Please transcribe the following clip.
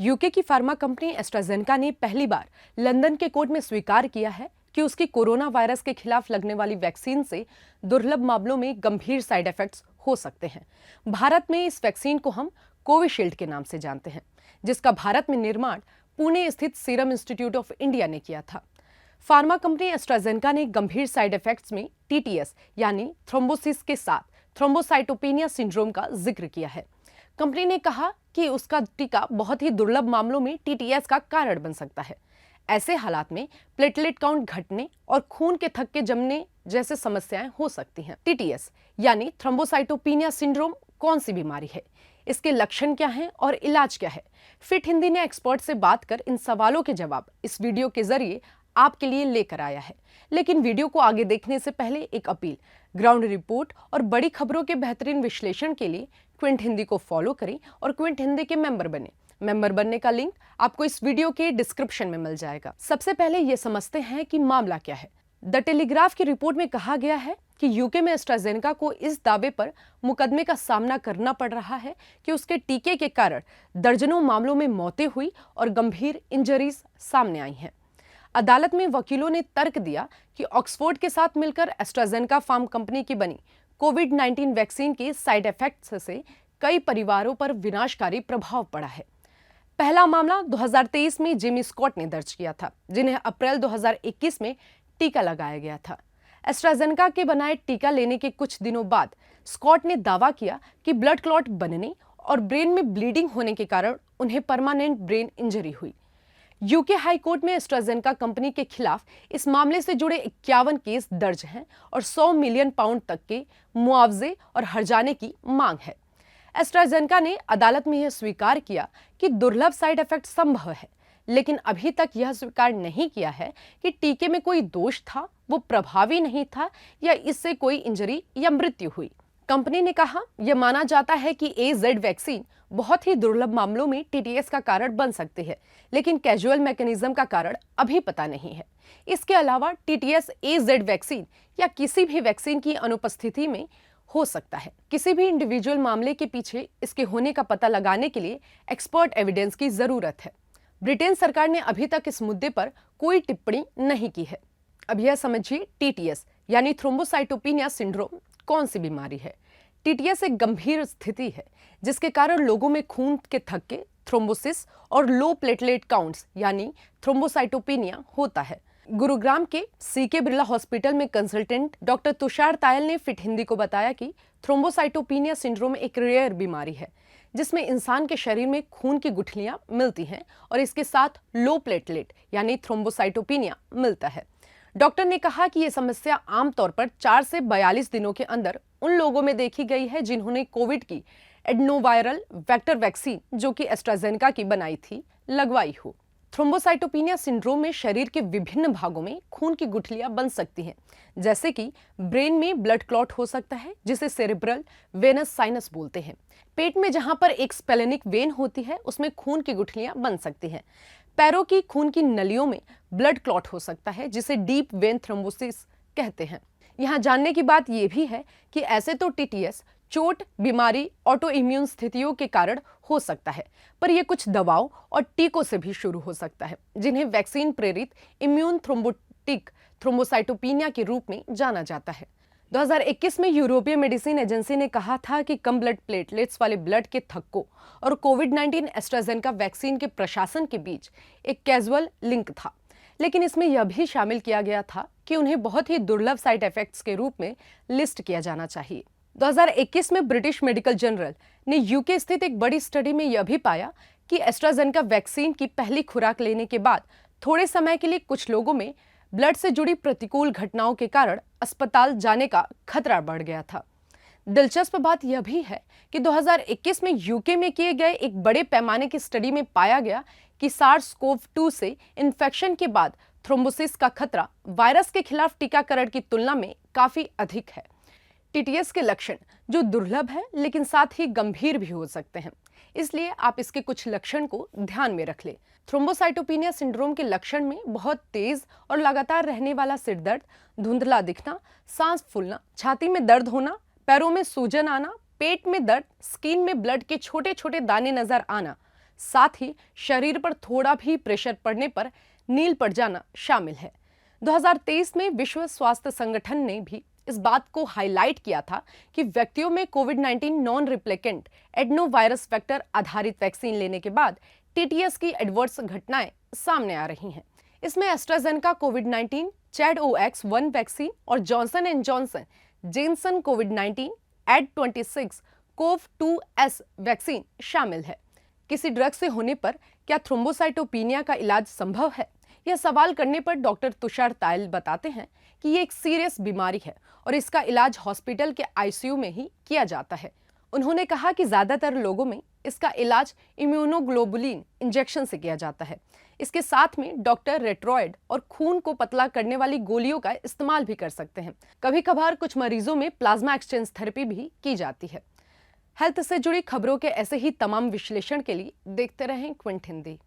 UK की pharma company AstraZeneca ने पहली बार लंदन के कोर्ट में स्वीकार किया है कि उसकी कोरोना वायरस के खिलाफ लगने वाली वैक्सीन से दुर्लभ मामलों में गंभीर साइड इफेक्ट्स हो सकते हैं। भारत में इस वैक्सीन को हम कोविशील्ड के नाम से जानते हैं, जिसका भारत में निर्माण पुणे स्थित सीरम इंस्टीट्यूट ऑफ इंडिया ने किया था। फार्मा कंपनी एस्ट्राजेनेका ने गंभीर साइड इफेक्ट्स में टीटीएस यानी थ्रोम्बोसिस के साथ थ्रोम्बोसाइटोपेनिया सिंड्रोम का जिक्र किया है। कंपनी ने कहा कि उसका टीका बहुत ही दुर्लभ मामलों में टीटीएस का कारण बन सकता है। ऐसे हालात में प्लेटलेट काउंट घटने और खून के थक्के जमने जैसे समस्याएं हो सकती हैं। टीटीएस यानी थ्रोम्बोसाइटोपेनिया सिंड्रोम कौन सी बीमारी है, इसके लक्षण क्या हैं और इलाज क्या है? फिट हिंदी ने एक्सपर्ट से बात कर इन सवालों के जवाब इस वीडियो के जरिए आपके लिए लेकर आया है। लेकिन वीडियो को आगे देखने से पहले एक अपील, ग्राउंड रिपोर्ट और बड़ी खबरों के बेहतरीन विश्लेषण के लिए क्विंट हिंदी को फॉलो करें और क्विंट हिंदी के मेंबर बने। मेंबर बनने का लिंक आपको इस वीडियो के डिस्क्रिप्शन में मिल जाएगा। सबसे पहले ये समझते हैं कि मामला क्या है। द टेलीग्राफ की रिपोर्ट में कहा गया है कि यूके में एस्ट्राजेनेका को इस दावे पर मुकदमे का सामना करना पड़ रहा है कि उसके टीके के कारण दर्जनों मामलों में मौतें हुई और गंभीर इंजरीज सामने आई हैं। अदालत में वकीलों ने तर्क दिया कि ऑक्सफोर्ड के साथ मिलकर एस्ट्राजेनेका फार्म कंपनी की बनी कोविड-19 वैक्सीन के साइड इफेक्ट्स से कई परिवारों पर विनाशकारी प्रभाव पड़ा है। पहला मामला 2023 में जेमी स्कॉट ने दर्ज किया था, जिन्हें अप्रैल 2021 में टीका लगाया गया था। एस्ट्राजेनेका के बनाए टीका लेने के कुछ दिनों बाद स्कॉट ने दावा किया कि ब्लड क्लॉट बनने और ब्रेन में ब्लीडिंग होने के कारण उन्हें परमानेंट ब्रेन इंजरी हुई। यूके हाई कोर्ट में एस्ट्राजेनेका कंपनी के खिलाफ इस मामले से जुड़े 51 केस दर्ज हैं और 100 मिलियन पाउंड तक के मुआवजे और हर्जाने की मांग है। एस्ट्राजेनेका ने अदालत में यह स्वीकार किया कि दुर्लभ साइड इफेक्ट संभव है, लेकिन अभी तक यह स्वीकार नहीं किया है कि टीके में कोई दोष था, वो प्रभावी नहीं था या इससे कोई इंजरी या मृत्यु हुई। कंपनी ने कहा, यह माना जाता है कि AZ वैक्सीन बहुत ही दुर्लभ मामलों में टीटीएस का कारण बन सकती है, लेकिन कैजुअल मैकेनिज्म का कारण अभी पता नहीं है। इसके अलावा टीटीएस AZ वैक्सीन या किसी भी वैक्सीन की अनुपस्थिति में हो सकता है। किसी भी इंडिविजुअल मामले के पीछे इसके होने का पता लगाने के लिए एक्सपर्ट एविडेंस की जरूरत है। ब्रिटेन सरकार ने अभी तक इस मुद्दे पर कोई टिप्पणी नहीं की है। अब यह समझिए, टीटीएस यानी थ्रोम्बोसाइटोपेनिया सिंड्रोम कौन सी बीमारी है। टीटीएस एक गंभीर स्थिति है जिसके कारण लोगों में खून के थक्के, थ्रोम्बोसिस और लो प्लेटलेट काउंट्स यानी थ्रोम्बोसाइटोपेनिया होता है। गुरुग्राम के CK बिरला हॉस्पिटल में कंसल्टेंट डॉक्टर तुषार तायल ने फिट हिंदी को बताया कि थ्रोम्बोसाइटोपेनिया सिंड्रोम एक रेयर बीमारी है जिसमें इंसान के शरीर में खून की गुठलियां मिलती हैं और इसके साथ लो प्लेटलेट यानी थ्रोम्बोसाइटोपेनिया मिलता है। डॉक्टर ने कहा कि यह समस्या आमतौर पर 4 से 42 दिनों के अंदर उन लोगों में देखी गई है जिन्होंने कोविड की एडनोवायरल वेक्टर वैक्सीन, जो कि एस्ट्राजेनेका की बनाई थी, लगवाई हो। थ्रोम्बोसाइटोपेनिया सिंड्रोम में शरीर के विभिन्न भागों में खून की गुठलियां बन सकती हैं, जैसे कि ब्रेन में ब्लड क्लॉट हो सकता है जिसे सेरेब्रल वेनस साइनस बोलते हैं। पेट में जहां पर एक स्प्लेनिक वेन होती है उसमें खून की गुठलियां बन सकती हैं। पैरों की खून की नलियों में ब्लड क्लॉट हो सकता है जिसे डीप वेन थ्रोम्बोसिस कहते हैं। यहाँ जानने की बात यह भी है कि ऐसे तो टीटीएस चोट, बीमारी, ऑटो इम्यून स्थितियों के कारण हो सकता है, पर यह कुछ दवाओं और टीकों से भी शुरू हो सकता है, जिन्हें वैक्सीन प्रेरित इम्यून थ्रोम्बोटिक थ्रोम्बोसाइटोपेनिया के रूप में जाना जाता है। 2021 में यूरोपीय मेडिसिन एजेंसी ने कहा था कि कम ब्लड प्लेटलेट्स वाले ब्लड के थक्कों और कोविड-19 एस्ट्राजेनेका वैक्सीन के प्रशासन के बीच एक कैजुअल लिंक था, लेकिन इसमें यह भी शामिल किया गया था कि उन्हें बहुत ही दुर्लभ साइड इफेक्ट्स के रूप में लिस्ट किया जाना चाहिए। 2021 में ब्रिटिश मेडिकल जर्नल ने यूके स्थित एक बड़ी स्टडी में यह भी पाया कि एस्ट्राजेनेका वैक्सीन की पहली खुराक लेने के बाद थोड़े समय के लिए कुछ लोगों में ब्लड से जुड़ी प्रतिकूल घटनाओं के कारण अस्पताल जाने का खतरा बढ़ गया था। दिलचस्प बात यह भी है कि 2021 में यूके में किए गए एक बड़े पैमाने की स्टडी में पाया गया कि SARS-CoV-2 से इन्फेक्शन के बाद थ्रोम्बोसिस का खतरा वायरस के खिलाफ टीकाकरण की तुलना में काफी अधिक है। टीटीएस के लक्षण जो दुर्लभ है लेकिन साथ ही गंभीर भी हो सकते हैं, इसलिए आप इसके कुछ लक्षण को ध्यान में रख लें। थ्रोम्बोसाइटोपेनिया सिंड्रोम के लक्षण में बहुत तेज और लगातार रहने वाला सिर दर्द, धुंधला दिखना, सांस फूलना, छाती में दर्द होना, पैरों में सूजन आना, पेट में दर्द, स्किन में ब्लड के छोटे छोटे दाने नजर आना, साथ ही शरीर पर थोड़ा भी प्रेशर पड़ने पर नील पड़ जाना शामिल है। 2023 में विश्व स्वास्थ्य संगठन ने भी इस बात को हाईलाइट किया था कि व्यक्तियों में कोविड-19 नॉन रिप्लिकेंट एडनोवायरस वेक्टर आधारित वैक्सीन लेने के बाद टीटीएस की एडवर्स घटनाएं सामने आ रही हैं। इसमें एस्ट्राजेनेका कोविड-19 ChAdOx1 वैक्सीन और जॉनसन एंड जॉनसन जेनसन कोविड-19 Ad26 CoV2S वैक्सीन शामिल है। किसी ड्रग से होने पर क्या थ्रोम्बोसाइटोपिनिया का इलाज संभव है? यह सवाल करने पर डॉक्टर तुषार तायल बताते हैं कि ये एक सीरियस बीमारी है और इसका इलाज हॉस्पिटल के आईसीयू में ही किया जाता है। उन्होंने कहा कि ज्यादातर लोगों में इसका इलाज इम्यूनोग्लोबुलिन इंजेक्शन से किया जाता है। इसके साथ में डॉक्टर रेट्रॉयड और खून को पतला करने वाली गोलियों का इस्तेमाल भी कर सकते हैं। कभी कभार कुछ मरीजों में प्लाज्मा एक्सचेंज थेरेपी भी की जाती है। हेल्थ से जुड़ी खबरों के ऐसे ही तमाम विश्लेषण के लिए देखते रहें क्विंट हिंदी।